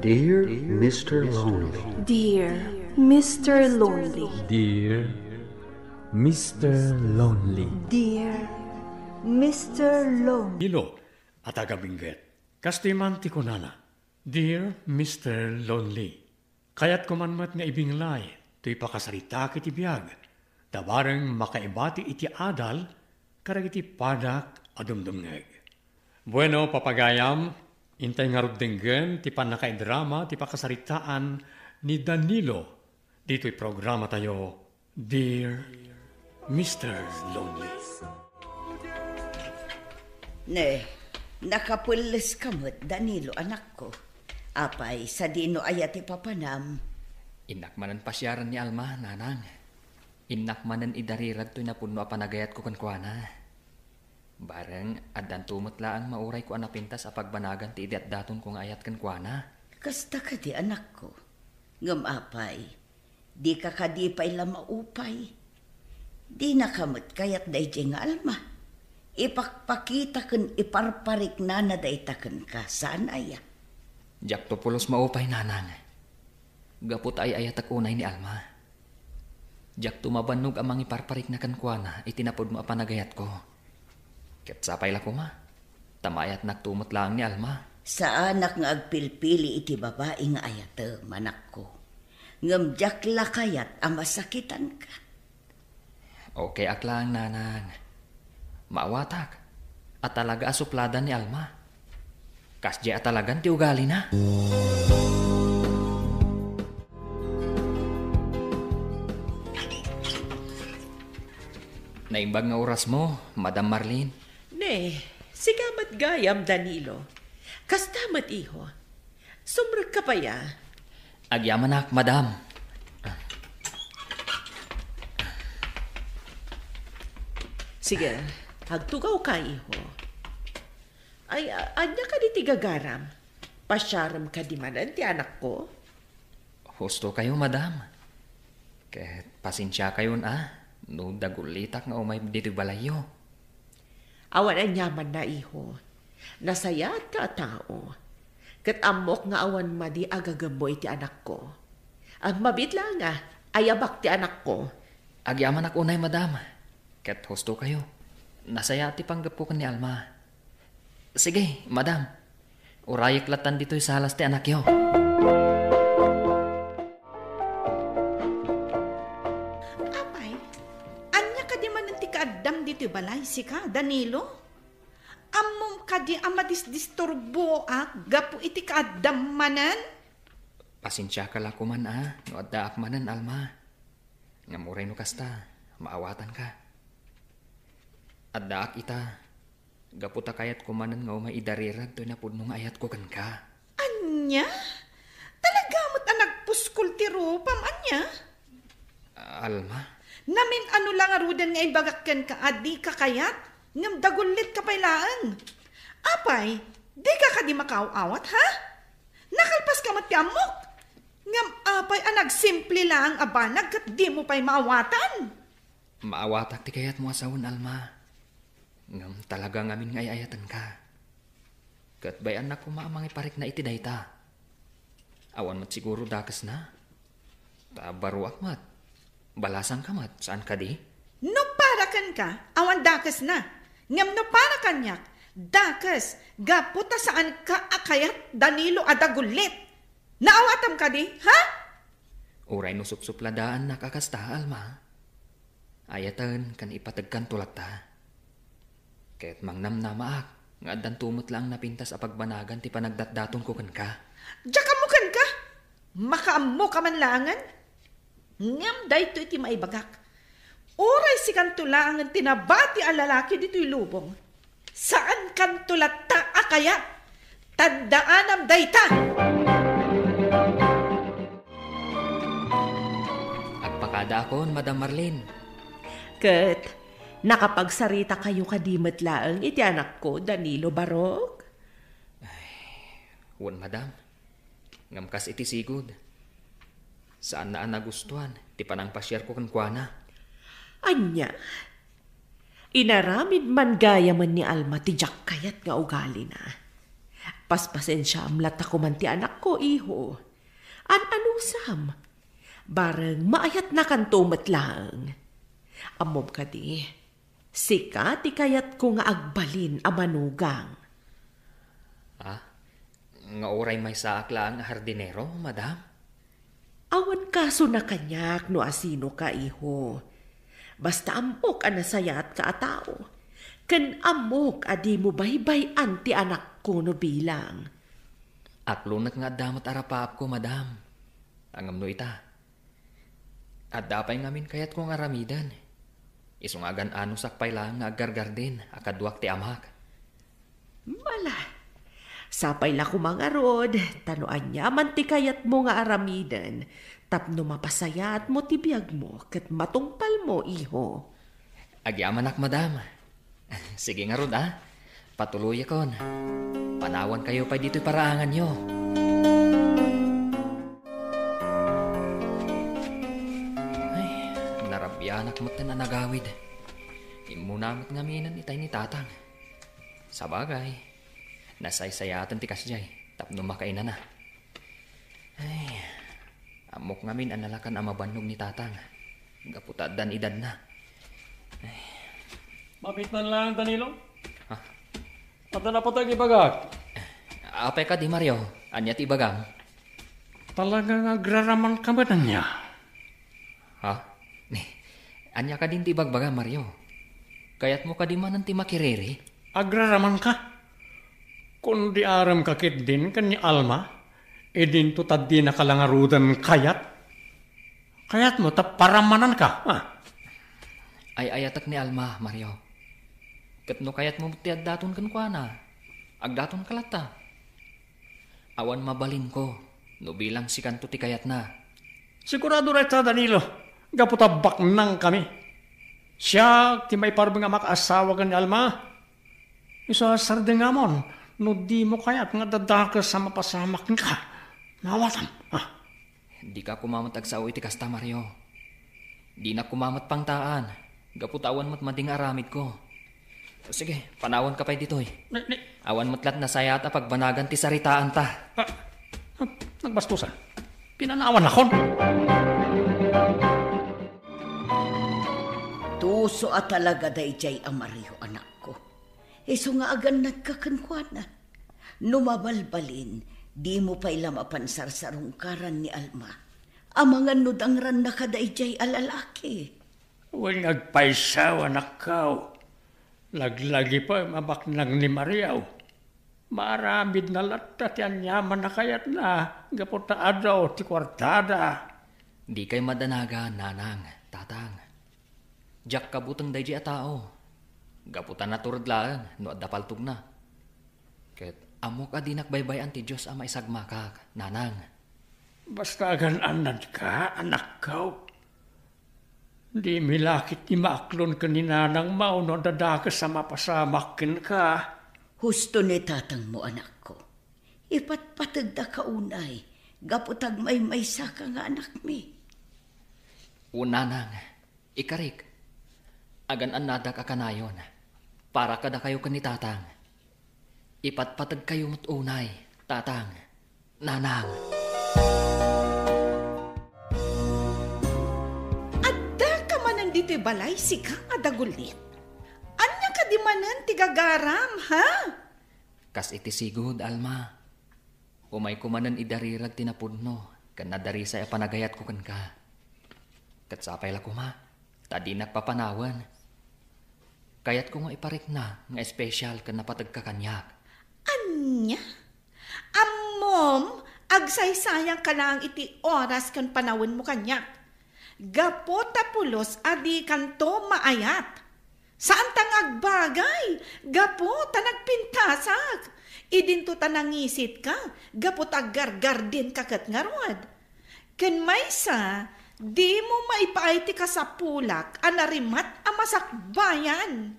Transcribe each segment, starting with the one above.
Dear Mr. Lonely. Dear Mr. Lonely. Dear Mr. Lonely. Dear Mr. Lonely. Ilo, at agabingget. Kastimanti ko nana. Dear Mr. Lonely. Kaya't kumanmat nga ibinglay, to'y pakasarita kiti biyag. Tabarang makaibati iti adal, karag iti padak adumdumngeg. Bueno, papagayam, intay nga rudenggen, ti panakaidrama, ti pakasaritaan ni Danilo. Dito'y programa tayo, Dear Mr. Lonely. Ne, nakapulis kamot, Danilo, anak ko. Apay, sa dino ayat ipapanam. Inakmanan pasyaran ni Alma, nanang. Inakmanan idarirad to'y napuno a panagayat ko kankwana. Bareng, adan tumutla ang mauray ko anapintas a pagbanagan ti idiat daton kong ayat kankwana. Kasta ka di, anak ko. Ngam apay, di ka kadipay la maupay. Di nakamot kayat day nga Alma. Ipakpakita kan iparparik na daytakan ka, saan aya? Jak to pulos maupay, nanang. Gapot ay ayatak unay ni Alma. Jak tumabanog amang iparparik na kankwana, itinapod mo a panagayat ko. Ket sapay la ko ma. Tamayat naktumot lang ni Alma. Sa anak nga agpilpili iti babae nga ayat, manak ko. Ngam jak la kayat amasakitan ka. Okay aklang, nanang. Maawatak. At talaga asupladan ni Alma. Kasya at talagan ti ugali na. Naimbag nga oras mo, Madam Marlene. Ne, sigamat gayam, Danilo. Kastamat iho. Sumrag ka pa ya. Agyamanak, Madam. Sige, hagtugaw ka iho. Ay, anya ka di tigagaram. Pasyaram ka di manan ti anak ko. Husto kayo, Madam. Ket pasensya kayo no dagulitak nga umay dito balayo. Awan ang yaman na iho. Nasayat ka tao. Ket amok nga awan madi agagamoy ti anak ko. Ang mabitla nga, ayabak ti anak ko. Agyaman ak unay, Madam. Ket husto kayo. Nasaya ti panggap ko ni Alma. Sige, Madam. Urayik latan dito'y salas ti anak yo. Apay, anya ka di man ti kaadam dito'y balay si ka, Danilo? Amom ka di amadisdisturbo gapu iti kaadam manan? Pasensya ka lang kuman no adda akmanan, Alma. Ngamuray no kasta, maawatan ka. Adda ak ita. Gaputa kayat kumanan nga umay idarirad to na pudnong ayat ko kan ka. Anya? Talaga mo't nagpuskul ti rupam, anya? Alma? Namin ano lang arudan nga ibagakkan ka, adi ka kayat? Ngam dagulit ka pailaan. Apay, di ka di makaawat, ha? Nakalpas ka mati amok. Ngam apay, nagsimple lang abanag kat di mo pa'y maawatan. Maawatak ti kayat mo asawon, Alma. Ngam talaga ngamin nga ayatan ka. Kat bayan na kumaamang iparik na iti dayta. Awan mat siguro dakas na. Baro akmat. Balasang kamat. Saan ka di? No parakan ka, awan dakas na. Ngam no parakan yak, dakas, gaputa saan ka akayat Danilo adagulit. Naawatam ka di, ha? Uray no supsupladaan nakakasta, Alma. Ayatan kan ipatagkan tulak ta. Ket mangnamnamaak, nga adan tumot lang napintas a pagbanagan ti panagdatdaton ko kan ka. Diyak amukan ka? Makaammo ka man langan? Ngam dayto iti maibagak. Oray si kantulangan tinabati ang lalaki dito'y lubong. Saan kantulat ta akaya? Tandaan dayta! Agpakada akon, Madam Marlene. Ket, nakapagsarita kayo kadimat laang iti anak ko, Danilo Barog? Wan, Madam. Ngamkas iti sigod. Saan na nagustuhan? Ti panang pasyar ko kankwana. Anya? Inaramid man gaya man ni Alma ti jak kayat nga ugali na. Paspasensyam lata ko man ti anak ko, iho. Anusam. Bareng maayat na kanto matlang. Amob ka di. Sika ti kayat ko nga agbalin a manugang. Nga oray may saak lang hardinero, madam? Awan kaso na kanyak no asino ka, iho. Basta amok anasayat ka a tao. Ken amok adi mo baybay-an ti anak ko no bilang. Aklunat nga damat arapaap ko, madam. Angam no ita. At dapay ngamin kayat ko nga ramidan. Isungagan ano sakpay lang nga agargar din, akadwak ti amak. Mala. Sapay la kumangarod, tanuan niya man ti kayat mo nga aramidan. Tapno mapasayat mo ti biyag mo, ket matungpal mo, iho. Agyaman ak, madam. Sige nga rod, Patuloy akon. Panawan kayo pa dito'y paraangan nyo. Ay, narabyanak mo't na nagawid. Imunamot nga minan itay ni tatang. Sabagay, nasaysayatan ti kasyay, tapno makainan na. Ay, amok nga min analakan amabanog ni tatang. Gaputad dan edad na. Mapit man lang, Danilo. Mata na po tayo ibagak. Apay ka di, Mario. Anya ti ibagang. Talagang agraraman ka ba na niya? Anya ka din ti ibagbaga, Mario. Kayat mo ka di man ti makiriri. Agraraman ka? Kung di aram kakit din kan ni Alma, din tutad di nakalangarudan kayat. Kayat mo taparamanan ka, Ay ayatak ni Alma, Mario. Katno kayat mo ti addaton kan kuana. Agdaton kalata. Awan mabalin ko, no bilang si kanto ti kayat na. Sigurado rin sa Danilo, gaputabak nang kami. Siya, ti may parang nga makaasawa ka ni Alma. Isa sarde nga mon, no di mo kayat nga dadakas sa mapasamak ka. Nawatan, Di ka kumamat agsaoy ti kasta, Mario. Di na kumamat pang taan. Gaputawan mo't mading aramid ko. Sige, panawan ka pa dito. Awan matlat na sayata pagbanagan ti saritaan ta. Nagbastusan. Pinanawan akon. Tuso at talaga dayjay Amario, anak ko. Iso nga agan nagkakankwana. Numabalbalin, di mo pa ilamapansar sa rungkaran ni Alma. Amangan nudangran na kadayjay alalaki. Huwag nagpaisaw, anak kao. Laglagi pa mabaknang ni Mariaw. Maramid na latat yan yaman na kayat na. Gaputa adaw ti kwartada. Di kay madanaga, nanang, tatang. Diyak kabutang dayjay a tao. Gaputa na turudlaan, no adapaltog na. Ket amok adinak baybayan ti Diyos ama isagmakak, nanang. Basta gananad ka, anak kao. Di milakit ni maaklon ka ni nanang mauno dadakas sa mapasamakin ka. Husto ni tatang mo, anak ko. Ipatpatag da ka unay. Gaputag may ka nga anak mi. Unanang, ikarik. Agan anada ka kanayon. Para kada kayo ka ni tatang. Ipatpatag kayo mo't unay, tatang, nanang. Dito'y balay, sika nga dagulit. Anya ka di manan tigagaram, ha? Kas iti sigod, Alma. Umay kumanan idarirag tinapudno, kan nadarisa ya panagayat ko kan ka. Katsapay la kuma, tadi nagpapanawan. Kayat ko nga iparik na, nga espesyal kan napatag ka kanyak. Anya? Amom, agsaysayang ka lang iti oras kan panawin mo kanyak. Gapo tapulos adi kanto maayat. Saan tang agbagay? Gapo tanagpintasak. Idinto tanangisit ka. Gapo tagargar din kakat ngarod. Ken maysa, di mo maipaiti ka sa pulak anarimat amasakbayan.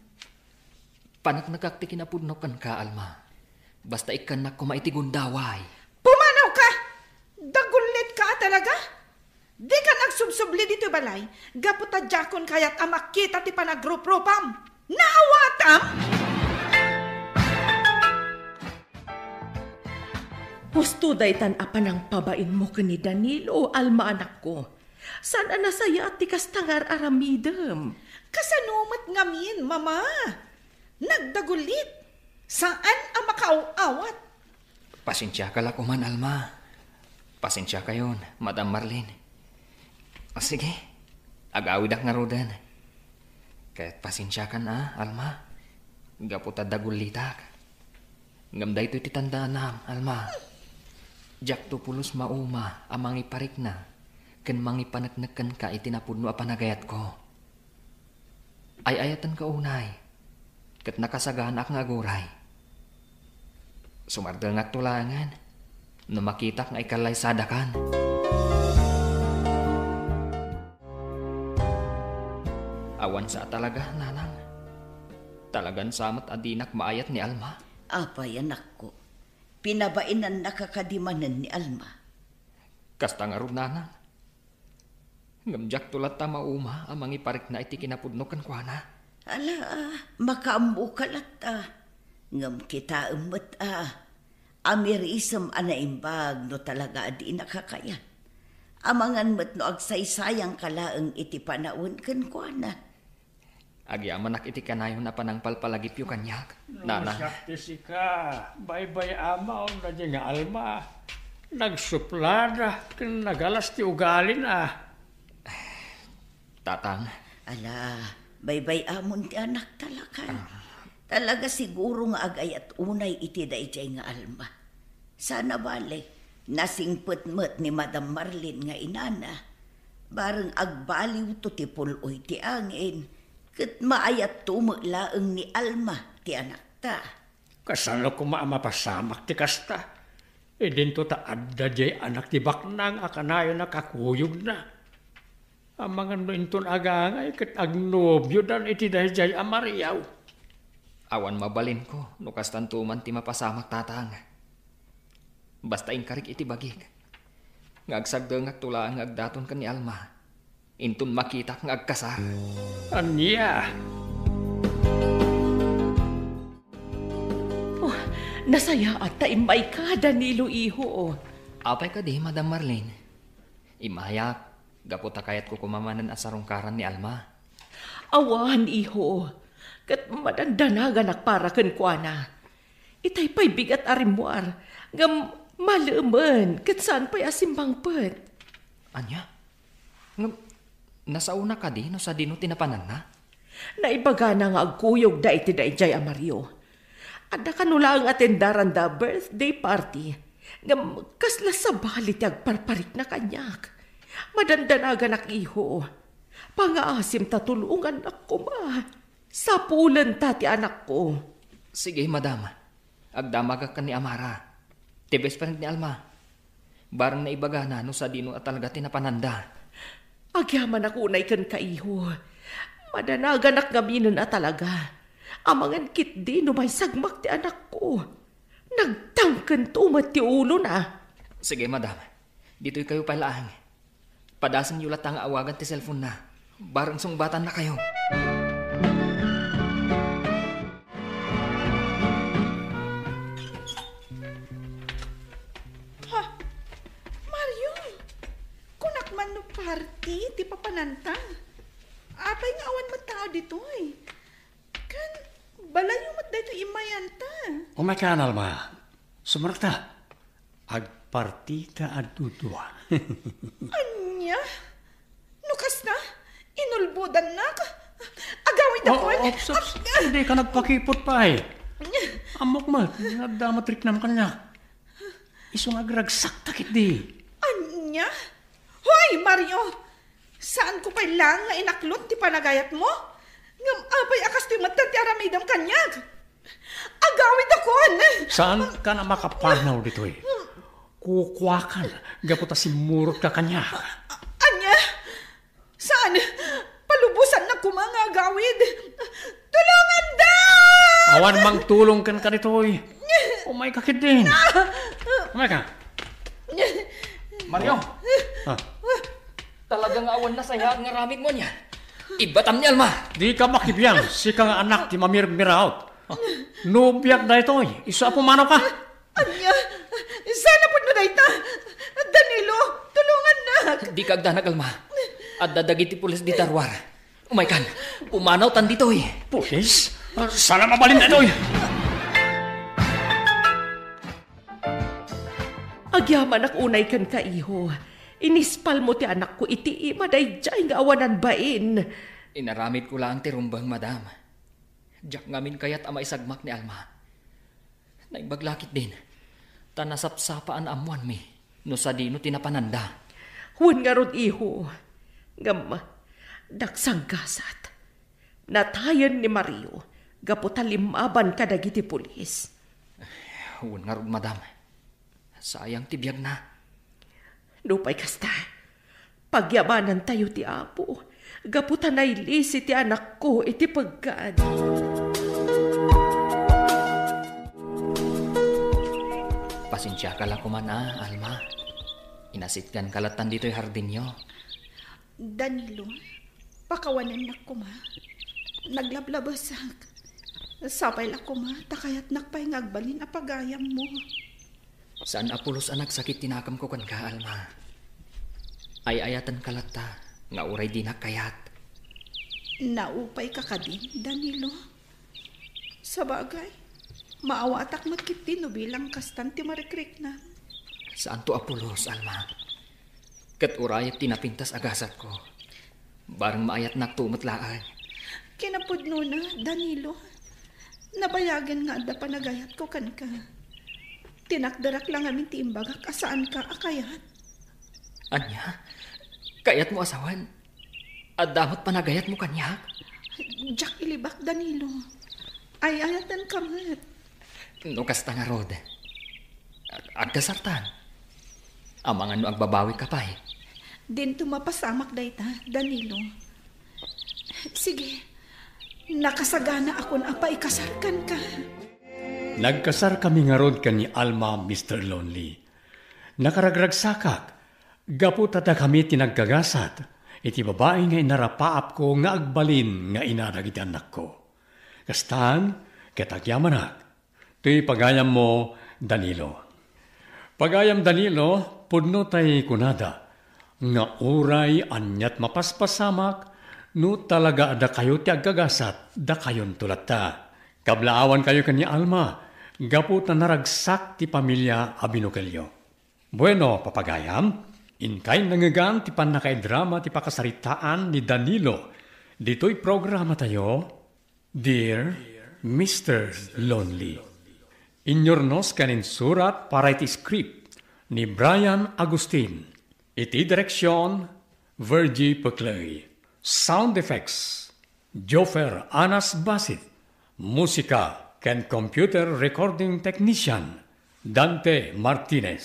Panak nagakti kinapudno kan ka, Alma. Basta ikan na kumaitigundaway. Pumanaw ka! Dagulit ka talaga? Di ka nagsubsubli dito balay, gaputa jakon kayat amakita ti panagrup-rupam. Naawatam! Husto daytan apan ang pabain mo kani Danilo, Alma anak ko. Saan nasaya at tikas tangar aramidem? Kasanumat ngamin, mama. Nagdagulit. Saan ang makauawat? Pasensya ka lang kuman, Alma. Pasensya kayon, Madam Marlene. Sige, agawid ak nga rodan. Kahit pasensya ka na, Alma. Gaputa dagulitak. Ngamday ito'y titandaan na, Alma. Jak to pulos mauma, amang iparik na. Ken mangi panagnakan ka itinapudno a panagayat ko. Ay ayatan ka unay. Ket nakasagahan ak nga aguray. Sumardel nga tulangan. No makitak nga ikalay sadakan. Awan sa talaga, nanang. Talagan samat adinak maayat ni Alma. Apay anak ko. Pinabainan nakakadimanan ni Alma. Kasta nga ron, nanang. Ngamjak tulat ta mauma amang iparik na iti kinapudno kan kuana. Ala, makaambukalat ngam kita emmet amirisem anaimbag no talaga di nakakaya. Amangan met no agsaysayang kalaeng iti panaon kan kuana. Agi amanak iti kanayon na panang palpalagip yu kanyak. Nana. Sakti sika. Bye-bye amaw na dyan nga Alma. Nagsuplada. Nagalas ti ugalin Tatang. Ala, baybay amon ti anak talakan. Talaga siguro nga agayat unay iti dayjay nga Alma. Sana bale, nasingpet-met ni Madam Marlene nga inana. Bareng agbaliw to ti puloy ti angin. Ket maayat tumaglaeng ni Alma ti anak ta. Kasano ko maamapasamak ti kasta. E dinto ta adda jay anak ti baknang akanayo nakakuyog na. Amangan no inton agangay ket agnobyo dan iti dayjay amariyaw. Awan mabalin ko no kastan tuman ti mapasamak tatang. Basta ingkarik iti bagik. Ngagsagdengak tulaan nga agdaton kan ni Alma. Inton makitak nga agkasa. Anya? Oh, nasaya at taimbay ka, Danilo iho. Apay ka di, Madam Marlene. Imayak, gaputa kayat ko kumamanan asarungkaran ni Alma. Awan iho, kat madandanagan para ken kuana. Itay pa'y bigat arimuar, ngam malaman, kat saan pa'y asimbangpet. Anya? Nasauna ka di no sa dino tinapanan na? Naibaga na nga agkuyog da iti dayjay Amario. Ada kanulang atendaran da birthday party. Ngam kasla sa balit agparparik na kanyak. Madandanagan ak iho. Pangaasim tatulungan ako ma. Sapulan tati anak ko. Sige, madam. Agdamag ka ni Amara. Tibes pa rin ni Alma. Barang naibaga na no sa dino at talaga tinapananda. Agyaman ako unay kan kaiho. Madanagan ak gaminan na talaga. Amangan kit di no may sagmak ti anak ko. Nagtangkan tumat ti ulo na. Sige, madam. Dito'y kayo palaang. Padasan yulat ang awagan ti cellphone na. Barang sungbatan na kayo. Party, ti papananta. Apay nga awan mo tao dito Kan, balayo mo't dito imayanta. Umakan, Alma. Sumarta. Agpartita at dudwa. Anya? Nukas na? Inulbudan na ka? Agawin ako. Ops. Hindi ka nagpakipot pa Amok mo. Nagdamatrik naman kanya. Isong agragsak takit di. Anya? Hoy, Mario! Saan ko pa lang nga inaklot ti panagayat mo? Ngam apay akas ti matan ti aramidam kanyag. Agawid ako, Saan ka na makapanaw dito Kukwakan. Gaputa si murot ka kanya. Anya? Saan? Palubusan na kumanga agawid. Tulungan daw! Awan mang tulong kan ka dito Umay ka kid din. Umay ka. Mario! Talagang awan na saya nga ramid mo niya. Ibatam ni Alma. Di ka makibiyang. Sika nga anak ti mamir-miraut. Nubiyak na ito Isa pumanaw ka. Anya? Sana Di kagdanag, Alma. At dadagiti pulis di tarwar. Umay kan, umanaw tan dito eh. Pulis? Sana mabalin na ito eh. Agyaman ak unay kan ka, iho. Inispal mo ti anak ko iti maday dyan nga awanan bain. Inaramid ko lang ti rumbang, madam. Diyak ngamin kayat ama isagmak ni Alma. Naibaglakit din. Tanasapsapaan amuan mi. No sa dino tinapananda. Huwag nga rod, iho. Ngam, daksang gasat. Natayan ni Mario. Gaputa limaban ka dagiti pulis. Huwag nga rod, madam. Sayang tibiyag na. Nupay kasta. Pagyabanan tayo ti Apo. Gaputa na ilisi ti anak ko iti pagkaan. Pasensya ka lang kuman Alma. Inasitkan kalatan dito'y hardin nyo. Danilo, pakawanan na ko, ma. Naglablabasak. Sapay lang ko, ma. Takayat nakpay ngagbalin apagayam mo. Saan apulos anak sakit tinakam ko kan ka, Alma? Ay ayatan kalata, nga uray di nakayat. Naupay ka ka din, Danilo. Sa bagay, maawa atak matkit din no bilang kastanti marikrik na. Saan to apulos, Alma? Kat urayat tinapintas agasat ko. Barang maayat naktumatlaan. Kinapudno na, Danilo. Nabayagan nga da panagayat ko kan ka. Tinakdarak lang amin ti imbagak asaan ka akayat. Anya? Kayat mo asawan? At damat panagayat mo kanyak? Jack ilibak, Danilo. Ay ayatan ka mat. No kasta nga rod. Agkasartan. Amangan no agbabawi ka pa eh. Din tumapasamak dayta, Danilo. Sige, nakasagana akon apa ikasarkan ka. Nagkasar kami nga rod ka ni Alma, Mr. Lonely. Nakaragragsakak, gapu tata kami tinagkagasat, iti babae nga inarapaap ko nga agbalin nga inadag iti anak ko. Kastan, ketagyaman tuy pagayam mo, Danilo. Pagayam Danilo, pudno tay kunada, nga uray anyat mapaspasamak, no talaga ada kayo ti agkagasat, da kayon tulata. Kablaawan kayo kanya Alma, gapu ta naragsak ti pamilya Abinokelyo. Bueno, papagayam, inkay nangagang ti panakaidrama ti pakasaritaan ni Danilo. Dito'y programa tayo, Dear Mr. Lonely. Inyornos kanin surat para iti script ni Brian Agustin. Iti direksyon, Virgie Peclay. Sound effects, Joffer Anas Basit. Musika ken computer recording technician, Dante Martinez.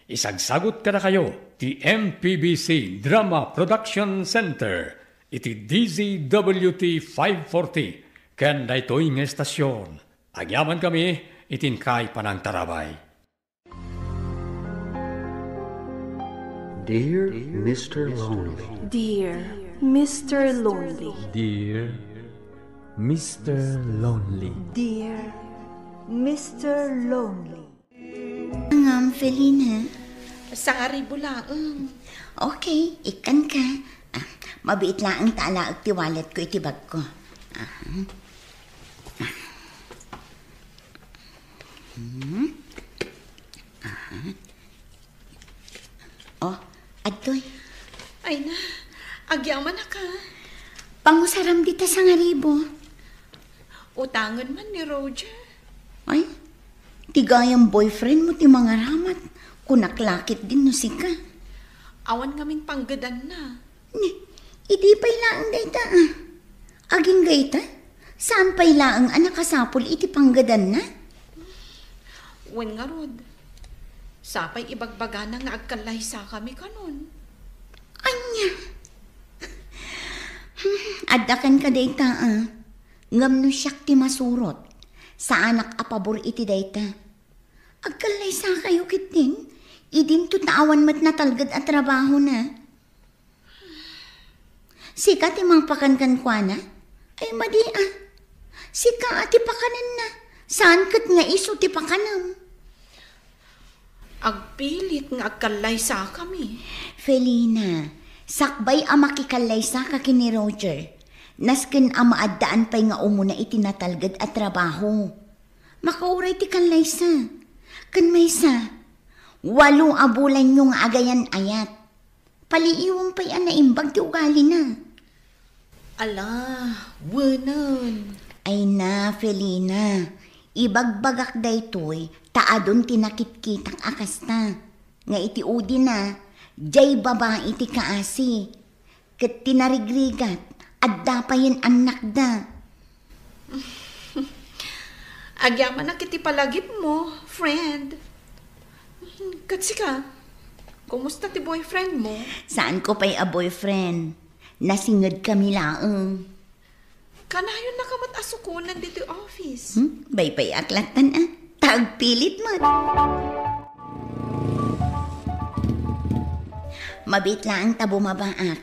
Isagsagot kada kayo, ti MPBC Drama Production Center, iti DZWT 540, ken daytoy nga estasyon. Agyaman kami, itinkay panang tarabay. Dear Mr. Lonely. Dear Mr. Lonely. Dear Mr. Lonely. Dear Mr. Lonely. Ngam, Felina. Sa aribulaang. Okay, ikan ka. Mabiit lang ang tala at tiwalat ko itibag ko. Oh, adtoy. Ay na, agyaman na ka. Pangusaram dita sa ngaribo. Utangan man ni Roger. Ay, tigayang boyfriend mo ti mga ramat. Kunaklakit din no sika. Awan ngamin panggadan na. Idi pa'y laang dayta Aging gayta? Saan pa'y laang anak kasapol iti panggadan na? Wen nga rod. Sapay ibagbaga na nga agkalay sa kami kanon. Anya. Adakan ka dayta Ngam no siyak ti masurot. Sa anak apabor iti dayta. Agkalay sa kayo kitin. Idim tutawan mat natalgad at trabaho na. Sika ti mang pakankan kwa na? Ay madi Sika ati pakanan na. Saan kat nga iso ti pakanam? Agpilit nga agkalay sa kami. Felina, sakbay ang makikalay sa kini Roger. Nasken ang maadaan pa'y nga umuna itinatalgad at trabaho. Makauray ti kalay sa. Kan may sa, 8 abulan yung agayan ayat. Paliiwang pa'y anaimbag ti ugali na. Ala, wanan. Ay na, Felina. Ibagbagak daytoy, taadon tinakit-kitang akasta. Nga iti udi na, jay babae iti kaasi. Kat tinarigrigat, at dapayin anak da. Agyaman na kiti palagip mo, friend. Katsi ka, kumusta ti boyfriend mo? Saan ko pa'y a boyfriend? Nasingad kami laang. Kanayon na kamat asukunan dito office. Bay-bay aklatan ah. Tagpilit mo. Mabit lang tabo mabaak.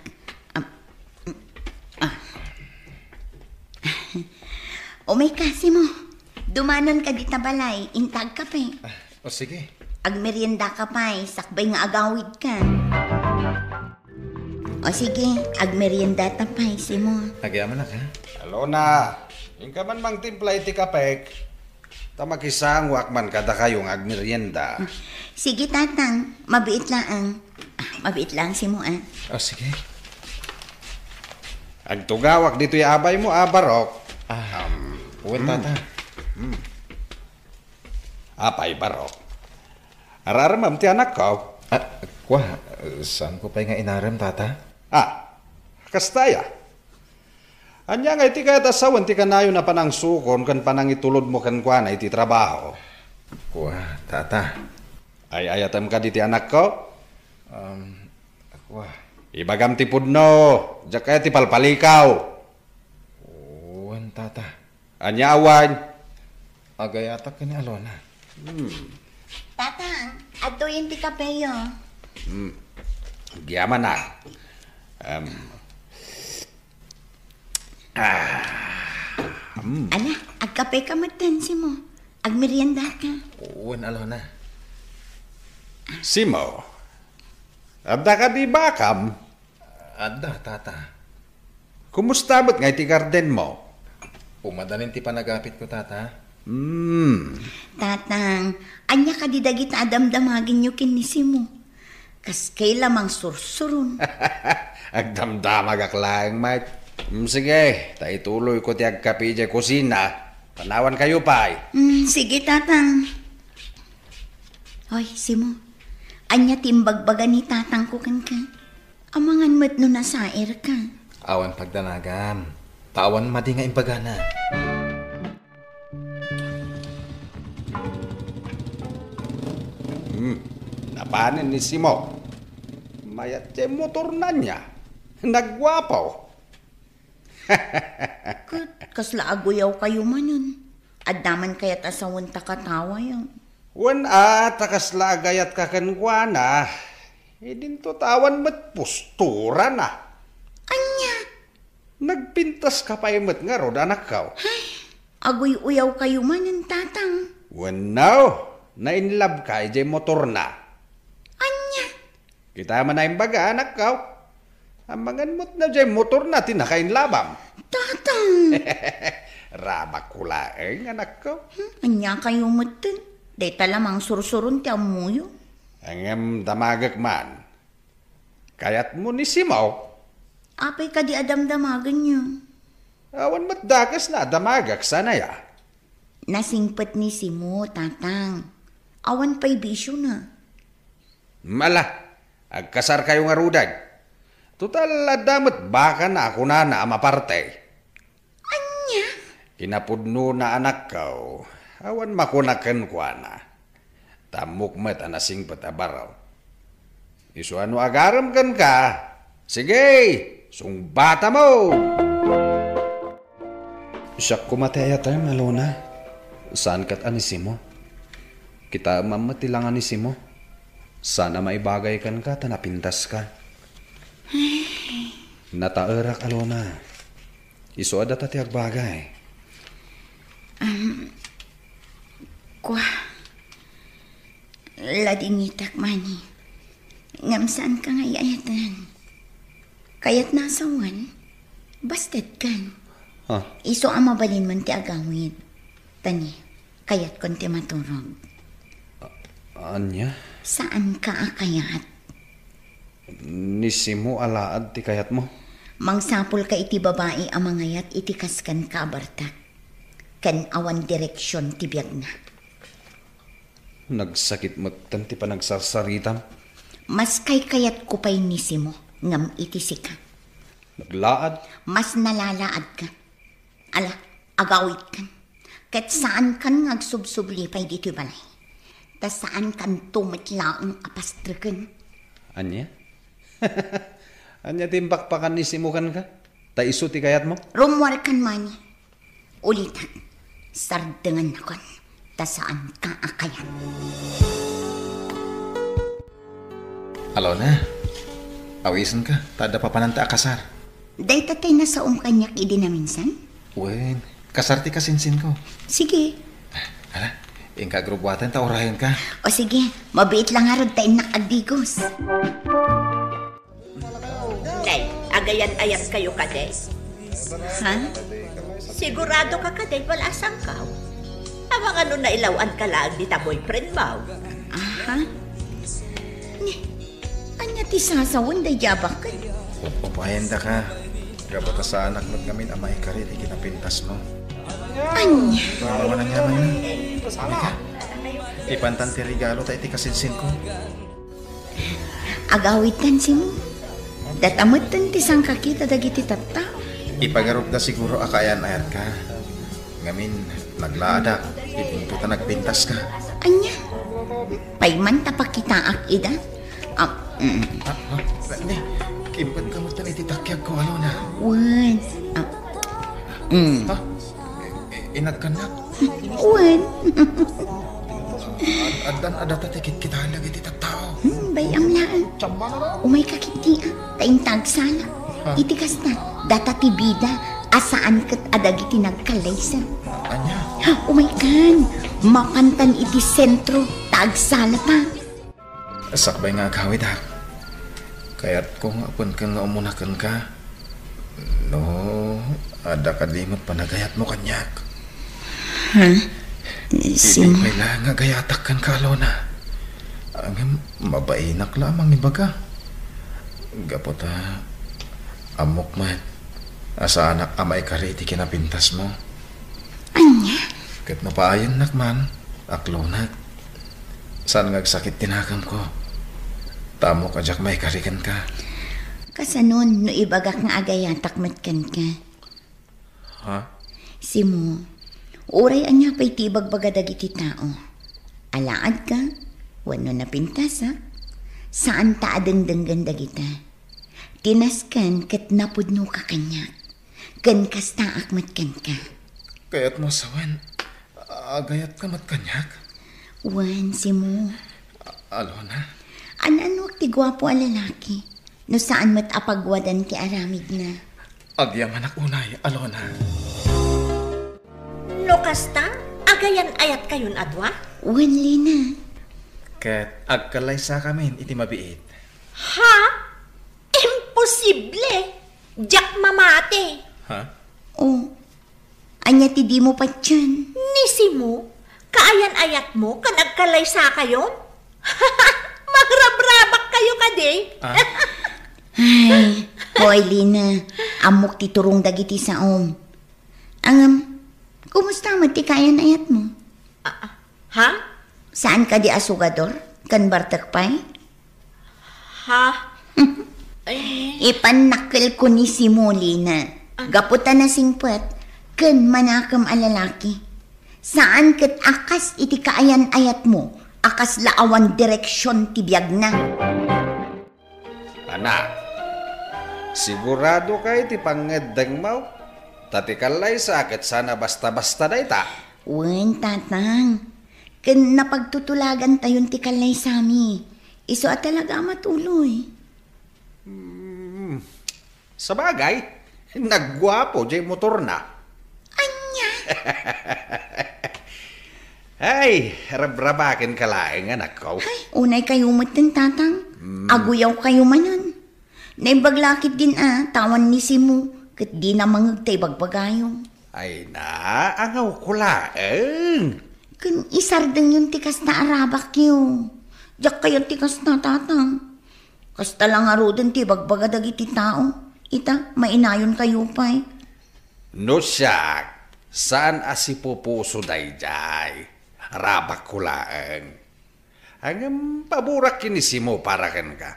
O may kasi mo. Dumanon ka di tabalay. Intag ka pa. O sige. Agmerienda ka pa. Sakbay nga agawid ka. O sige, agmerienda ta pa. Simo. Nagyaman na ka? Alona, yung ka man mang timpla iti kapek, tamakisang wakman kada kayong agmerienda. Sige tatang, mabiit lang. Mabiit lang si mo O sige. Agtugawak dito yung abay mo, Barok. Uwan tata. Apay, Barok. Araramam ti anak ko. Kwa, saan ko pa nga inaram tata? Kastaya. Anya nga iti kaya tasawan ti kanayo na panang sukon kan panang itulod mo kan kwa na iti trabaho. Kwa, tata. Ay ayatam ka diti anak ko? Kwa. Ibagam ti pudno, diya kaya ti palpalikaw. Uwan tata. Anya awan. Agayatak ka ni Alona. Tatang, ato yung ti kapeyo. Giyaman na. Ala, agkape ka matansi mo. Agmerienda ka. Uwan Alona. Simo. Adda ka di bakam? Adda tata. Kumusta ba't nga iti garden mo? Umadanin ti panagapit ko tata. Tatang, anya ka di dagit adamdamagin nyo kinisi mo. Kas kay lamang sursurun. Agdamdamag aklang, mate. Sige, taituloy ko ti agkapi di kusina. Tanawan kayo, pay. Sige, tatang. Hoy, Simo. Anya timbagbaga ni tatang ko kan ka. Amangan mo't no nasair ka. Awan pagdanagam. Tawan madi nga imbagana. Napanin ni Simo. Mayat ti motor na niya. Nagwapaw. Kasla agoyaw kayo manon. Adaman kaya't asawan takatawa yan. Wan takas lagayat kakankwana. Idin to tawan met postura na. Anya? Nagpintas ka pa imet nga rod anak ka. Agoy-uyaw kayo manon, tatang. Wan now, nainlab ka ijay motor na. Anya? Kita man na imbaga anak ka. Amangan mo't na jay motor na tinakainlabam. Tatang! Rabak kulaeng anak ko. Anya kayo matin. Day talamang sursurun ti amuyo. Angem damagak man. Kayat mo ni Simaw. Apay ka di adamdamagan nyo. Awan mat dakas na damagak sana ya. Nasingpat ni Simo, tatang. Awan pa'y bisyo na. Mala, agkasar kayo nga rudag. Total adamat baka na ako na amaparte. Anya? Kinapudno na anak ko. Awan makunakan kwa na. Tamuk met anasing patabaraw. Isu ano agaram kan ka? Sige, sungbata mo! Siyak kumataya tayo, Malona. Saan kat anisimo? Kita mamatilang anisimo. Sana maibagay kan ka, tanapintas ka. Nataarak, Alona. Isu ada tati agbagay. Ladingitak mani. Ngam saan ka nga iayatan? Kaya't nasawan, bastad kan. Iso ang mabalin man ti agawid. Tani, kaya't kon ti maturog. Anya? Saan ka akayat? Nisimo alaad ti kayat mo? Mangsapol ka iti babae ang mangayat iti kaskan ka abartak. Kan awan direksyon ti biyag na. Nagsakit magtan ti panagsasaritam? Mas kay kayat ko pa'y nisimo ngam iti sika. Naglaad? Mas nalalaad ka. Ala, agawit kan. Kat saan kan ngagsubsublipay dito balay. Ta saan kan tumitlaong apastrikan. Anya? Anya timbakpakan ni simukan ka? Ta iso ti kayat mo? Rumwar kan mani. Ulitan. Sardengan na kon. Ta saan ka akayan. Alona, awisan ka. Tada pa pananta akasar. Day tatay na sa kanyak idi na minsan? Wen, kasar ti kasinsin ko. Sige. Hala, ingka grubuatan ta orahin ka. O sige, mabiit lang harod tayo nakagdigos. Day, agayan ayat kayo kaday. Ha? Sigurado ka kaday, wala sangkaw. Amang ano na ilawan ka lang di ta boyfriend mo. Aha. Anya ti sasawan day yabak ka. Upahenda ka. Gabata sa anak maggamin amay karit ikinapintas mo. Anya? Mamawa na niya man. Halika. Ipantan ti regalo tayo ti kasinsin ko. Agawitan si mo. Datamutan ti sang kakita dagiti tatta. Ipagarup da siguro akayan ayat ka. Ngamin, naglaada. Ipinto nagpintas ka. Anya? Payman tapakitaak ida? Ne, kimpan ka mo tan ititakyag ko, Alona. Wan. Inagkanak. Wan. Adan adata tikit kita lagi ti tattao. Bayam laan. Umay kakiti taing tagsala. Itikas na. Data ti bida. Asaan kat adagi ti nagkalaysa. Anya? Umay kan. Mapantan iti sentro. Tagsala pa. Sakbay nga agawid ha. Kaya't kung apon ka nga umunakan ka, no, ada kadimot panagayat mo kanyak. Ha? Hindi may lang nga gayatak kan ka, Alona. Ang mabainak lamang ibaga. Gapot ha, amok man. Asa anak amay kariti kinapintas mo. Anya? Kat mapaayon nakman, aklonat. Saan ngagsakit tinakam ko? Tamo ka jak may karikan ka. Kasanon, no ibagak nga agayatak matkan ka. Ha? Simo, uray anya pa'y tibag bagadag iti tao. Alaad ka, wano na pintas ha? Saan ta adendenggan dagita? Tinaskan kat napudno ka kanya. Gan kastaak matkan ka. Kaya't mo sawan, agayat ka matkanyak? Wan, Simo. Alona? Ano ti gwapo a lalaki? No saan mat apagwadan ti aramid na? Agyaman ak unay, Alona. No kasta, agayan ayat kayon adwa? Wan, Lina. Kat agkalay sa kamin iti mabiit. Ha? Imposible! Jak mamate! Ha? Oh, anya ti di mo pa tiyan. Nisi mo? Kaayan ayat mo? Kanagkalay sa kayon? Magrabrabak kayo kade? Ay, boy, Lina. Amok ti turong dagiti sa kumusta mo ti kayan ayat mo? Ha? Saan ka di asugador? Kan bartak pay? Ha? Ipanakil ko ni si Molina. Gaputan na singpet. Kan manakam alalaki. Saan kat akas iti kaayan ayat mo? Akas laawan direksyon ti biyag na. Anak, sigurado kay ti pangedeng mo? Tatikalay sakit sana basta-basta na ita. Wen, tatang. Kan napagtutulagan tayon ti kalay sami. Iso at talaga matuloy. Sa bagay, nagwapo jay motor na. Anya? Ay, rabrabakin ka laing anak ko. Ay, unay kayo matin, tatang. Aguyaw kayo manan. Naibaglakit din tawan ni Simo. Kat di na mangagtay bagbagayong. Ay na, angaw ko laing. Kan isardeng yung tikas na arabak yun. Diyak kayo tikas na, tatang. Kasta lang arudan ti bagbaga dagiti tao. Ita, mainayon kayo pa'y. No siya, saan asipupuso dayjay? Rabak ko laing. Ang paburak kinisimo para ken ka.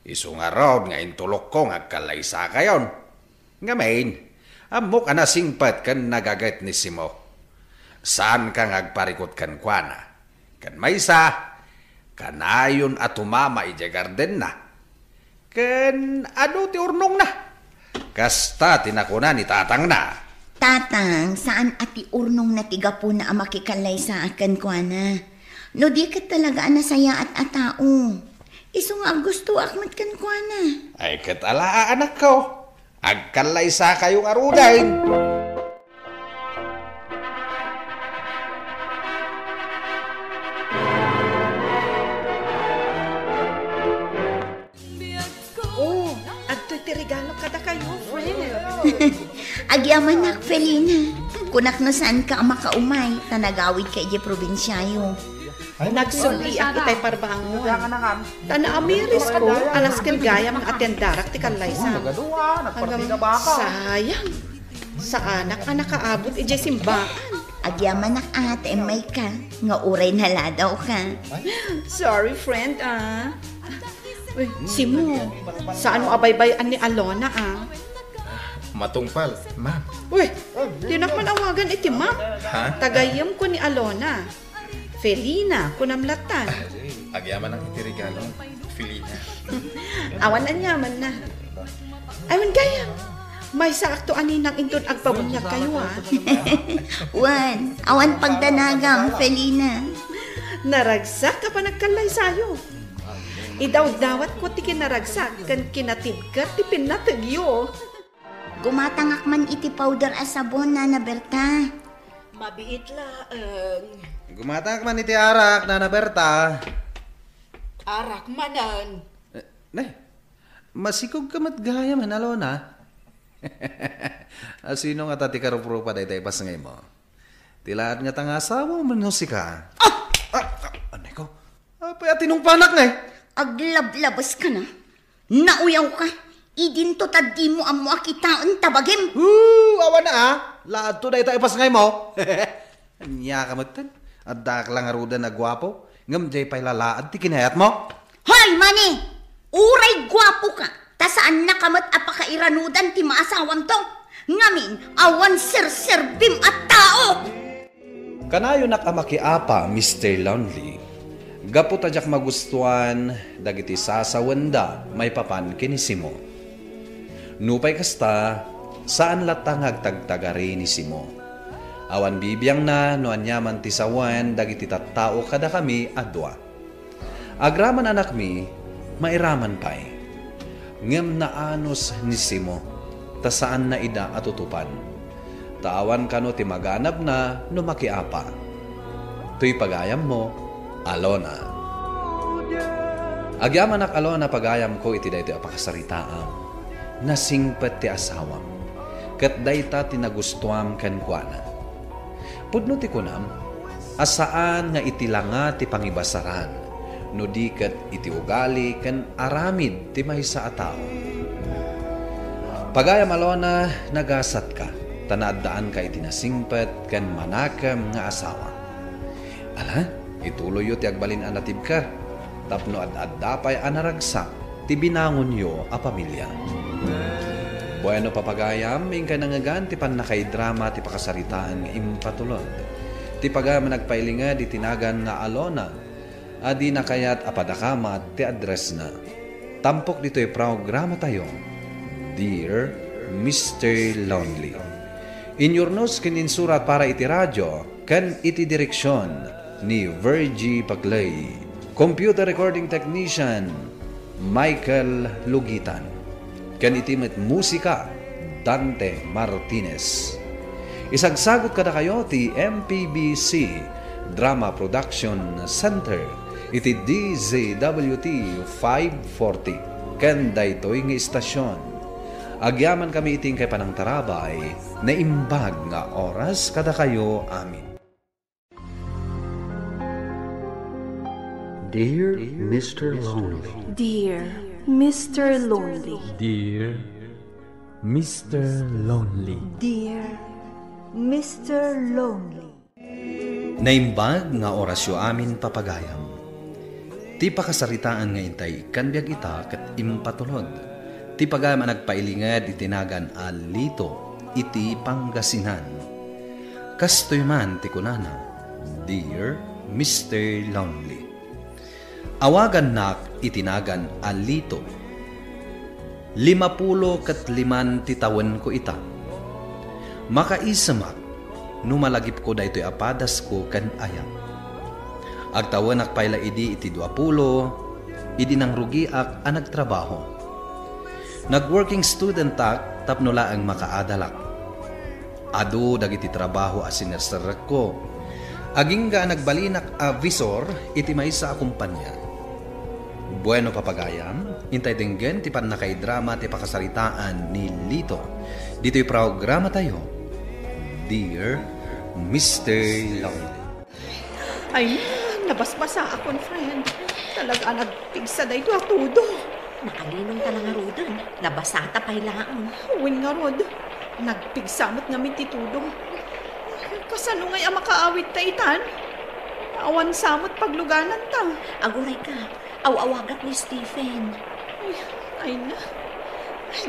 Isu nga rod nga intulok ko nga kalaysa kayon. Nga main, amok ana singpat kan nagagat ni Simo. Saan ka ngagparikot kan kuana? Kan maysa, kanayon at umama ije garden na. Kan ano ti urnong na. Kasta tinakuna ni tatang na. Tatang, saan ati urnong na tiga po na amakikalay sa akan ko na? No di ka talaga nasaya at atao. Iso nga gusto akmat kan ko na. Ay katala anak ko. Agkalay sa kayong arudain. Oh, adto ti regalo kada kayo, friend. Agyaman nak, Felina. Kunak na saan ka makaumay, tanagawid ka ije probinsyayo. Nagsuli ang itay parbangon. Tana amiris ko, alas ken gaya mga atendarak ti kalaysa. Sayang. Sa anak kaabot ije simbaan. Agyaman nak ate may ka, nga uray naladaw ka. Sorry, friend, Uy, Simo, saan mo abaybayan ni Alona, Matungpal, ma'am. Uy, di na man awagan iti ma'am. Ha? Tagayam ko ni Alona. Felina, kunamlatan. Agyaman ang itirigalo, Felina. Awan anyaman na. Awan gaya. May sakto aninang indon agpabunyag kayo, Wan, awan pagdanagam, Felina. Naragsak ka pa nagkalay sayo. Idaw-dawat ko ti kinaragsak kan kinatibkar ti pinatagyo. Gumatangak man iti powder as sabon na Berta. Mabiit laang. Gumatak man iti arak, Nana Berta. Arak manan. Masikog ka matgaya man, Alona. Sino nga tati karupropa day pas ngay mo? Tilaan nga tang asawa mo ka. Anay ko? Paya tinong panak nga Aglablabas ka na. Nauyaw ka. Idinto tadi mo amo akitaan tabagim. Awa na Laad to day tayo pas ngay mo. Anya ka matan. Adak lang arudan na gwapo. Ngam jay pa'y lalaad ti kinayat mo. Hoy, mani! Uray gwapo ka. Ta saan nakamat apakairanudan ti maasawam to? Ngamin, awan sir-serbim at tao! Kanayo nakamakiapa, Mr. Lonely. Gapu tajak magustuhan, dagiti sasawanda, may papan kinisimo. Nupay kasta, saan latangag tagtagari ni Simo. Awan bibiyang na, no anyaman ti sawan, dagiti tattao kada kami adwa. Agraman anak mi, mairaman pa'y. Ngem na anos ni Simo, ta saan na ida atutupan. Tawan kano ti maganap na no makiapa. Tuy pagayam mo, Alona. Agyaman ak Alona pagayam ko iti dayto apakasaritaam. Nasingpet ti asawam. Ket dayta tinagustuam ken kuana. Pudno ti kunam, asaan nga itilanga ti pangibasaran. No di ket iti ugali ken aramid ti maysa a tao. Pagayam Alona, nagasat ka. Tanaddaan ka iti nasingpet ken manakam nga asawa. Ala? Ituloy yo ti agbalin anatib ka. Tapno ad-addapay anaragsak ti binangon yo a pamilya. Bueno papagayam, ingka nangagan ti panakaidrama ti pakasaritaan nga impatulod. Ti pagayam nagpailinga di tinagan nga Alona. Adi na kayat apadakamat ti address na. Tampok dito'y programa tayo. Dear Mr. Lonely. Inyornos kininsurat para iti radyo kan iti direksyon ni Virgie Paglay. Computer recording technician Michael Lugitan. Kan iti met musika Dante Martinez. Isagsagot kada kayo ti MPBC Drama Production Center iti DZWT 540 ken daytoy nga istasyon. Agyaman kami iting kay panang tarabay na imbag nga oras kada kayo amin. Dear Mr. Lonely. Dear Mr. Lonely. Dear Mr. Lonely. Dear Mr. Lonely. Naimbag nga orasyo amin papagayam. Ti pakasaritaan nga intay kanbiag ita ket impatulod. Ti pagayam nagpailingad itinagan alito iti Pangasinan. Kastoy man ti kunana, Dear Mr. Lonely. Awagan nak itinagan alito. 55 tawen ko ita. Makaisamak, numalagip ko daytoy apadas ko kan ayam. Agtawan akpayla idi iti 20, idi nang rugiak ang nagtrabaho. Nag-working student tak, tapnula ang makaadalak. Adu dagiti trabaho asinersarak ko. Aging ga nagbalinak a visor, iti may sa akumpanya. Bueno papagayam, intay dinggen ti pan nakay drama ti pakasaritaan ni Lito. Dito'y programa tayo, Dear Mr. Lonely. Ay, nabasbasa akon, friend. Talaga nagpigsa da ito atudo. Nakalinong talaga rodon. Nabasata pa'y laang. Uwin nga rod. Nagpigsamot nga mititudong. Kasano nga'y makaawit ta itan? Awan samot pagluganan ta. Aguray ka. Awawagat ni Stephen. Ay na.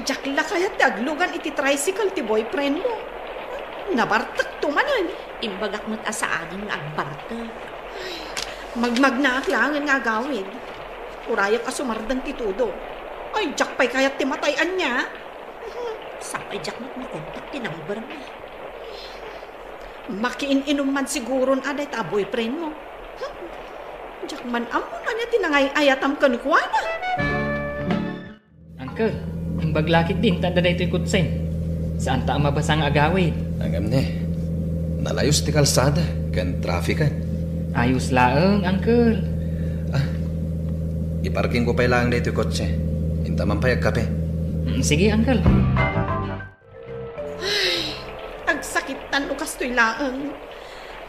Jakla kaya taglugan iti tricycle ti boyfriend mo. Nabartak tumanan. Imbagak mo't asaanin nga agbartak. Magmagnaak langan nga gawid. Urayak asumardang titudo. Ay, jakpay kaya't timatayan niya. Sapay jak mo't makontak tinambar mo. Makiin-inom man siguro aday ta boyfriend mo. Jak man amo na niya tinangay ayatam kanikwana. Uncle, imbaglakit din tanda daytoy kutsen. Saan ta ang mabasang agawid? Agam ne, nalayos ti kalsada, kan trafikan. Ayos laeng, Uncle. Iparking ko pa lang dito kotse. Hinta man payag kape. Sige, Uncle. Ay, agsakitan o kastoy laeng.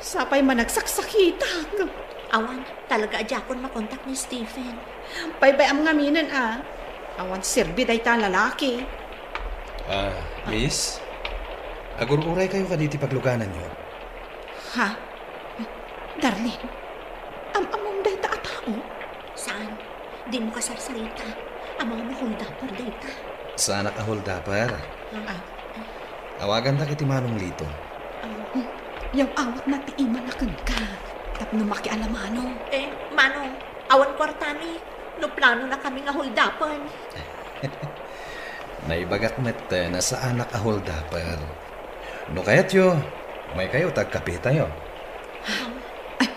Sapay man nagsaksakitan. Awan, talaga adyakon makontak ni Stephen. Baybay am ngaminan Awan sirbi day ta lalaki. Miss? Agur-uray kayo ka diti pagluganan nyo. Ha? Darlene, among day ta atao? Saan? Di mo kasarsarita. Amang mahuldapar day ta. Saan nakahuldapar? Awagan ta kiti Manong Lito. Yung awat na tiimanakan ka. Tapno makialamano. Manong, awan kwartani. No plano na kami nga huldapan. Naibagat met na saan nakahuldapar. No kaya't yo, may kayo tagkape tayo. Ay,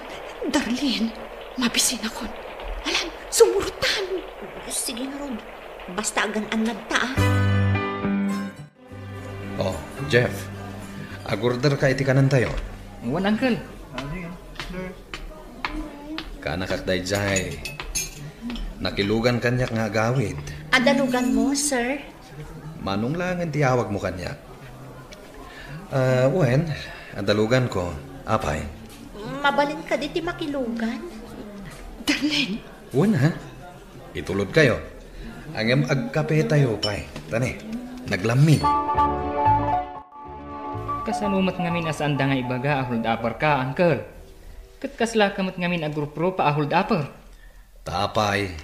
Darlene, mabisin ako. Alam, sumurutan. Sige nga ron. Basta agan-an nagta. Oh, Jeff. Agurder ka iti kanan tayo. Wan, Uncle. Kanakak dayjay. Nakilugan kanyak nga gawid. Adalugan mo, sir? Manong lang ang tiyawag mo kanyak. Wen, adalugan ko. Apay. Mabalin ka diti makilugan. Darlene. Wen ha? Itulod kayo. Angem agkape tayo, pay. Tani, naglamig. Kasanumat ngamin asanda nga ibaga ahold apar ka, Uncle. Kat kasla kamot ngamin agrupro pa ahold apar. Tapay.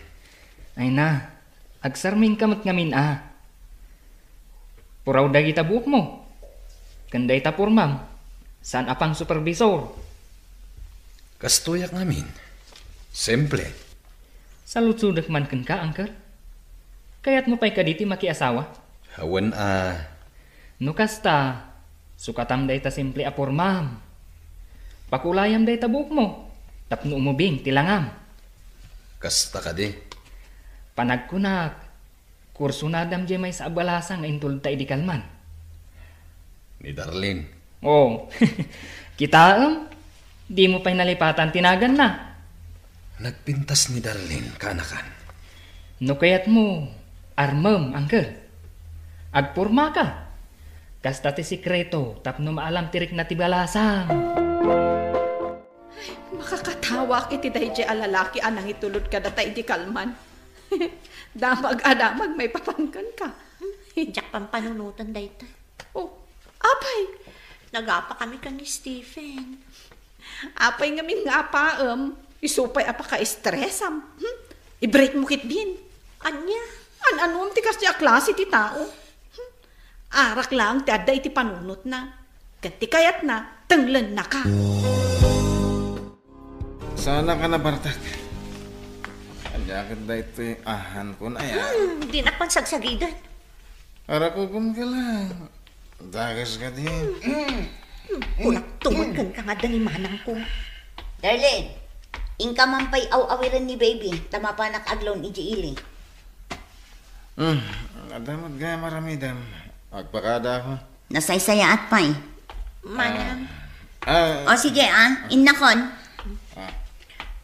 Ay na, agsarming kamot ngamin Puraw dagi tabuk mo. Kanday tapurmam. Saan apang supervisor? Kastuyak ngamin. Simple. Salutsudak man kan ka, Uncle. Kaya't mo pa'y kaditi makiasawa? Hawan No kasta, sukatam day ta simple apurmam. Pakulayam day tabuk mo. Tapno umubing tilangam. Kasta ka di. Panagkunak, kurso na dam jay may sa abalasang intulad ta idikalman. Ni Darlene. Oh, kita Di mo pa'y nalipatan tinagan na. Nagpintas ni Darlene, kanakan. No kayat mo, armam, Uncle. Agpurma ka. Kasta ti sikreto, tapno maalam tirik na tibalasang. Makakatawa kiti dahi di alalaki anang itulod ka datay di kalman. Damag may papangkan ka. Diyak pang panunutan dayta. Oh, apay. Nagapa kami kan ni Stephen. Apay ngamin nga isupay apa ka stressam. I-break mo kit din. Anya? Anong ti kas di klase ti tao. Arak lang ti adda iti panunot na. Ganti kayat na, tenglen na ka. Sana ka na, Bartak. Anyakat na ito yung ahan ko na yan. Di na pang sagsagidan. Arakugum ka lang. Dagas ka din. Kulak tungod ka nga ni manang ko. Darlene, ingka man pa'y aw-awiran ni baby. Tama pa nakaglon ijiili. Adamot gaya maramidam. Agpakada ako. Nasaysaya at pa'y. Manang. O sige innakon.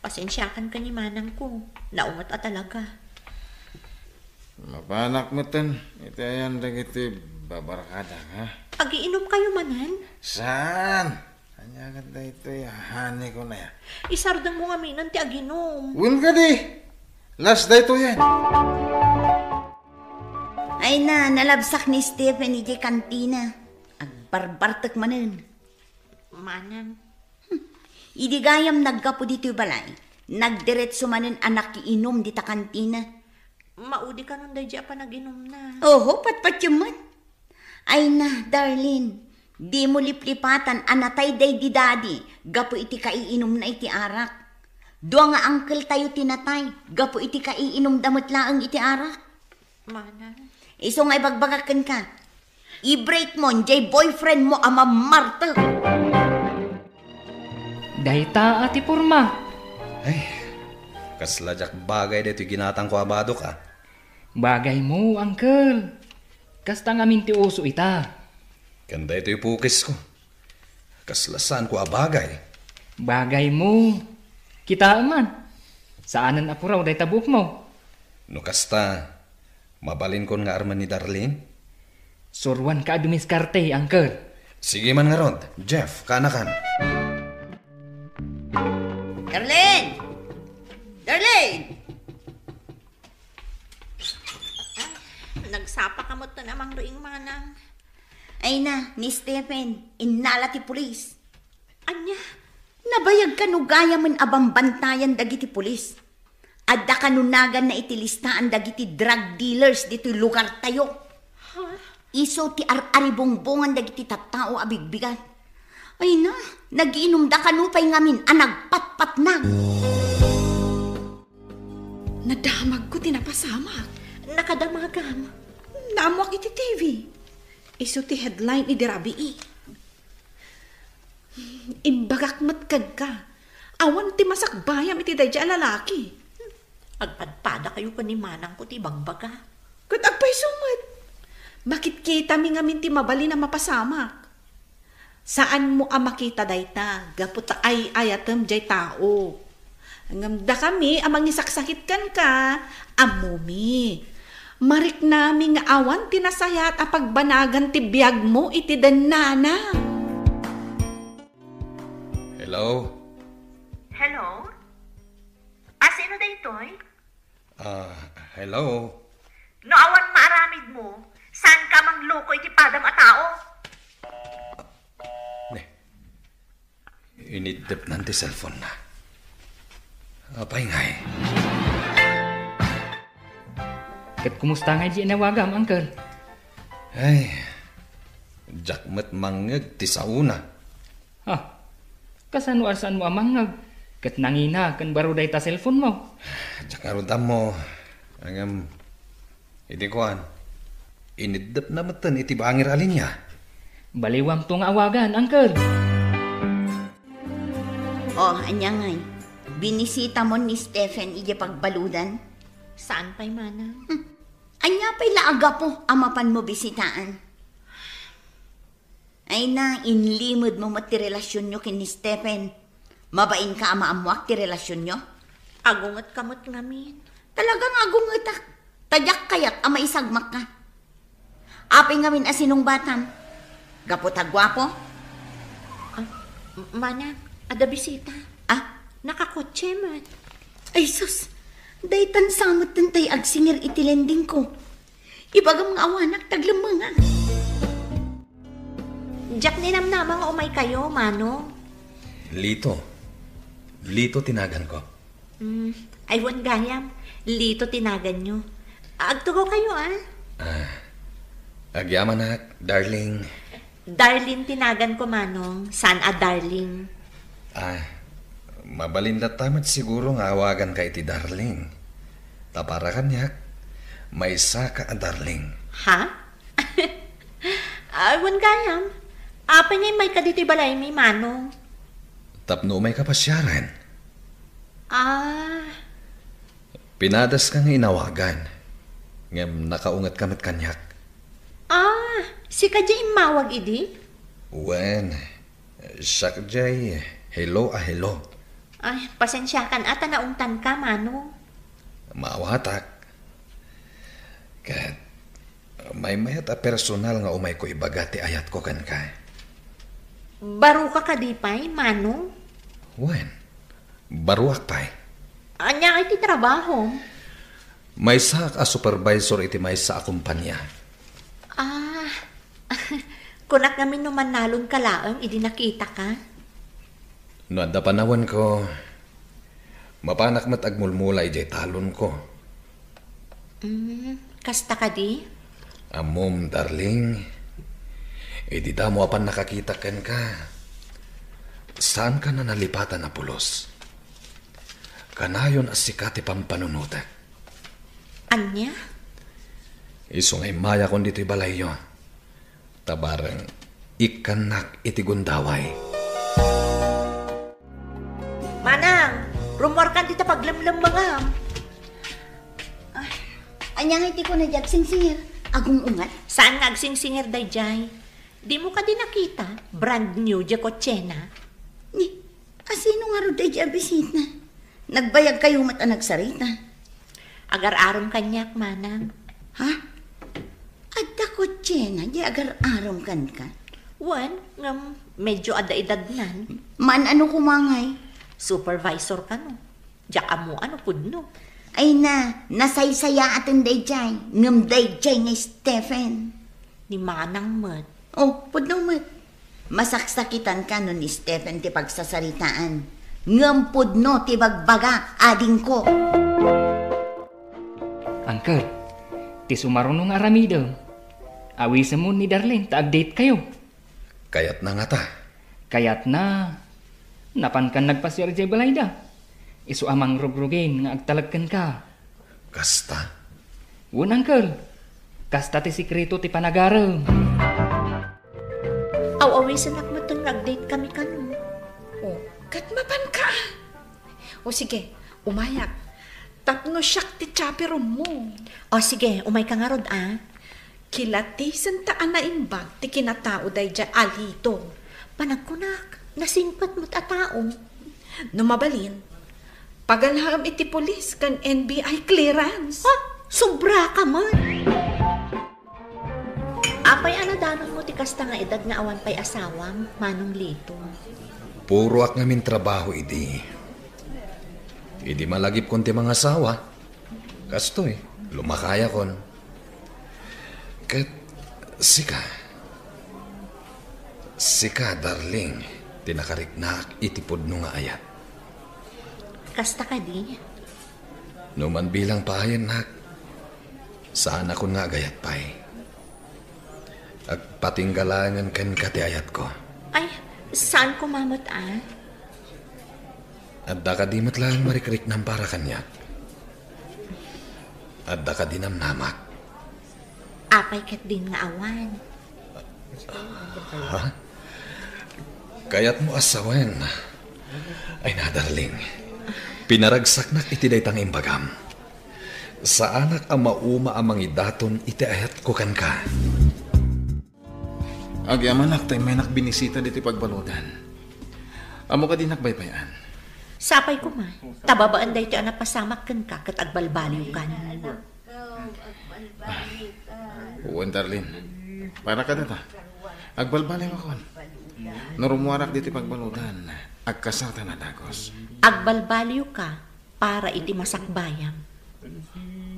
Pasensyakan ka ni manang ko. Naumat talaga. Mapanak mo tan. Ito yan dagiti babarakada ha. Agiinom kayo manan? Saan? Anyagat na ito hani ko na yan. Isardang mo nga minan ti aginom. Win ka di. Last day to yan. Ay na, nalabsak ni Stephen iti kantina. Agbarbartek manan. Manang. Idi gayam naggapo dito balay. Nagdiretso manan anak iinom dita kantina. Maudi ka nun dahil pa nag-inom na. Oho, patpat yung man. Ay na, Darlene. Di mo liplipatan anatay day di daddy. Gapo iti kaiinom na iti arak. Dua nga uncle tayo tinatay. Gapo iti kaiinom damot laang iti arak. Mana? Iso nga ibagbagakan ka. I-break mo, jay boyfriend mo ama Marta. Dahita ati purma. Ay, kaslajak bagay dito ginatang ko abado ka. Bagay mo, Uncle. Kasta nga minti uso ita. Ganda ito yung pukis ko. Kaslasan ko abagay. Bagay mo. Kita man. Saanan ako raw day tabuk mo? No kasta, mabalin ko nga arman ni Darlene. Surwan ka dumiskarte, Uncle. Sige man nga Rod. Jeff, kanakan. Darlene! Darlene! Nagsapa ka mo ito namang doing manang. Ay na, ni Stephen, inala ti pulis. Anya? Nabayag ka no gaya man abang bantayan dagiti pulis. Adda ka nunagan na itilistaan dagiti drug dealers dito lugar tayo. Huh? Iso ti ar-aribongbongan dagiti tattao abigbigan. Ay na, nagiinom da kanupay ngamin nagpatpat na. Nadamag ko tinapasamak. Nakadamagam. Naamwak iti TV. Iso ti headline iti rabii. Imbagakmat kag ka. Awan ti masakbayam iti dayja lalaki. Agpadpada kayo ka ni manang ko ti bagbaga. Kat agpay sumad. Bakit kita mi ngamin ti mabali na mapasamak? Saan mo makita dayta? Gaputa ay ayatem jay tao. Ngamda kami amang isaksakit kan ka. Amumi. Marik nami nga awan tinasayat a pagbanagan ti biyag mo iti danana. Hello? Hello? Sino da ito'y? Hello? No awan maaramid mo, saan ka mang loko iti padam a tao? Inidip nanti cellphone na. Apay nga eh. Kat kumusta nga di nawagam, Uncle? Ay, jakmet mangeg ti sauna. Ha? Kasano-asan mo amangag? Kat nangina kan baro day ta cellphone mo. Jakarutam mo. Angam, iti kuan. Inidip na matan iti bangir alin niya. Baliwam tong awagan, Uncle. Oh, anyangay. Binisita mo ni Stephen ije pagbaludan. Saan pa'y mana? Anya pa'y laaga po amapan mo bisitaan. Ay na, inlimod mo mati relasyon nyo kin ni Stephen. Mabain ka ama amuak ti relasyon nyo? Agungat kamot ngamin. Talagang agungat ak. Tadyak kayat ama isagmak ka. Apay ngamin asinong batam. Gapot agwapo? Manang, ada bisita. Nakakotse man. Ay sus, daytan samot tantay agsingir itilending ko. Ibagam nga awanak taglamangan. Jack ninamnama nga umay kayo, Manong. Lito tinagan ko. Aywan gayam, Lito tinagan nyo. Agtugo kayo, Agyaman na, darling. Darling tinagan ko, Manong. San a darling? Mabalindat tamat siguro nga awagan ka iti darling. Tapara kanyak, may saka a darling. Ha? Aywan gayam. Apa niya may kaditi balay mi, Manong? Tapno may kapasyaran. Pinadas ka nga inawagan. Ngam nakaungat kamit kanyak. Si kadya imawag idi? Wen, siya kadyay, hello. Ay, pasensya kan ata naungtan ka, Manong. Maawatak. Kat, may mayat a personal nga umay ko ibagati ayat ko kan ka. Baro ka kadipay, Manong? Wen, baruak pay. Anya iti trabaho? May sak a supervisor iti may sa akumpanya. Kunak namin naman nalon ka laang, idi nakita ka? No, anda panawan ko, mapanak mat agmulmulay jay talon ko. Kasta ka di? Amom, darling. Di mo apan nakakita ken ka. Saan ka na nalipatan na pulos? Kanayon as sikati pampanunutak. Anya? Isungay maya kon dito'y balayo. Tabarang ikanak iti gundaway. Manang, rumor kan dito paglamlam mga. Anyang iti ko na dyan, singsingir. Agong ungat. Saan nga agsingsingir dayjay? Di mo ka din nakita, brand new dya kotsena. Asino nga ro dyan bisita? Nagbayag kayo mat nagsarita. Agar-arom kanyak, Manang. Ha? Adda kotsena, di agar-arom kan ka? Wan, ngam medyo ada edad nan. Man ano kumangay? Supervisor ka no. Diyak mo ano pudno. Ay nasaysaya atin dayjay. Ngam dayjay nga Stephen. Ni Manang mat. Pudno mat. Masaksakitan ka no ni Stephen ti pagsasaritaan. Ngam pudno ti bagbaga ading ko. Angkel, ti sumarunong aramido. Awisa mo ni Darlene, ta-update kayo. Kayat na nga ta. Kayat na. Napan kan nagpasyar jay balayda. Isu amang rugrugin nga agtalagkan ka. Kasta? Wun, Angkel. Kasta ti sikreto ti panagaram. Awisan nakmatang nag-date kami kanu. Katmapan ka. Sige, umayak. Tapno siyak ti chaperon mo. Sige, umay ka nga rod Kilatisan taan na imbag ti kinatao day dyan alito. Panagkunak, nasingpat mo't atao. Numabalin, pagalham iti polis kan NBI clearance. Sobra ka man. Apay anadanon mo ti kasta nga edad nga awan pay asawam, Manong Lito. Puro ak ngamin trabaho idi. Idi malagip kon ti mga asawa. Kastoy, lumakaya kon. Kat sika, darling, tinakariknak itipod no nga ayat. Kasta ka di? Numan bilang pahayan nak, saan ako nga gayat pa'y. Agpatinggalangan kan kati ayat ko. Ay, saan ko mamot Adda ka di matlang marikrik ng para kanyak. Adda ka di namnamak. Apay kat din nga awan. Ha? Kayat mo asawen. Ay na, darling. Pinaragsak na iti daytang imbagam. Sa anak ang mauma amang idaton iti ayat ko kan ka. Agyaman nak, tayo may nakbinisita dito pagbaludan. Amo ka din nakbaybayan. Sapay ko ma, tababaan dahi ti anak pasamak kan ka kat agbalbaliw kan. Uwan, darling. Para ka data. Agbalbalay ako. Narumuarak dito pagbalutan. Agkasata na dagos. Agbalbaliw ka para iti masakbayam.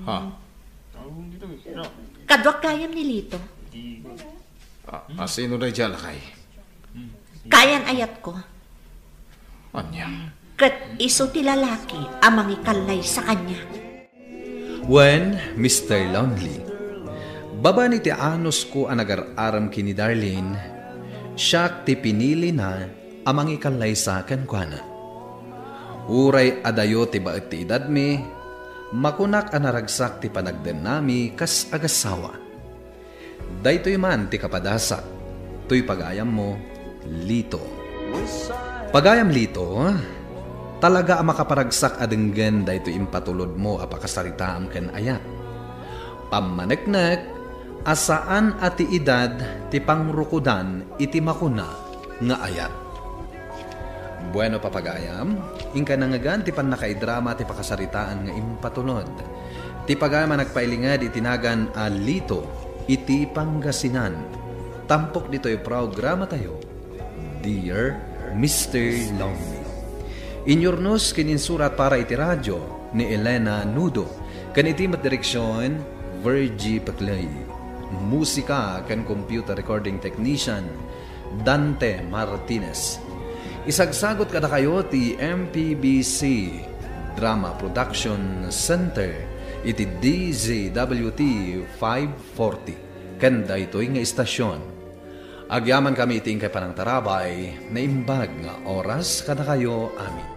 Ha? Kadwak kayam ni Lito. Sino na dyan lakay? Kayan ayat ko. Anya? Kat iso ti lalaki amang ikalay sa kanya. When Mr. Lonely, baba ni ti anos ko ang nag-aram kini Darlene, siya ti pinili na amang ikalay sa kankwana. Uray adayo ti baet ti edad mi, makunak ang naragsak ti panagden nami kas agasawa. Daytoy man ti kapadasak, tuy pagayam mo, Lito. Pagayam Lito, talaga ang makaparagsak adenggen daytoy impatulod mo apakasaritaam ken ayat. Pamaneknek, asaan ati edad ti pangrukudan iti makuna nga ayat. Bueno papagayam, ingka nangagan ti panakaidrama ti pakasaritaan nga impatulod. Ti pagayam nagpailingad itinagan a Lito iti Pangasinan. Tampok dito'y programa tayo, Dear Mr. Lonely. Inyornos kininsurat para iti radyo ni Elena Nudo. Kan iti matdireksyon, Virgie Paclay. Musika kan computer recording technician, Dante Martinez. Isagsagot kada kayo ti MPBC Drama Production Center iti DZWT 540 kanda ito'y nga istasyon. Agyaman kami iting kay panang tarabay na imbag nga oras kada kayo amin.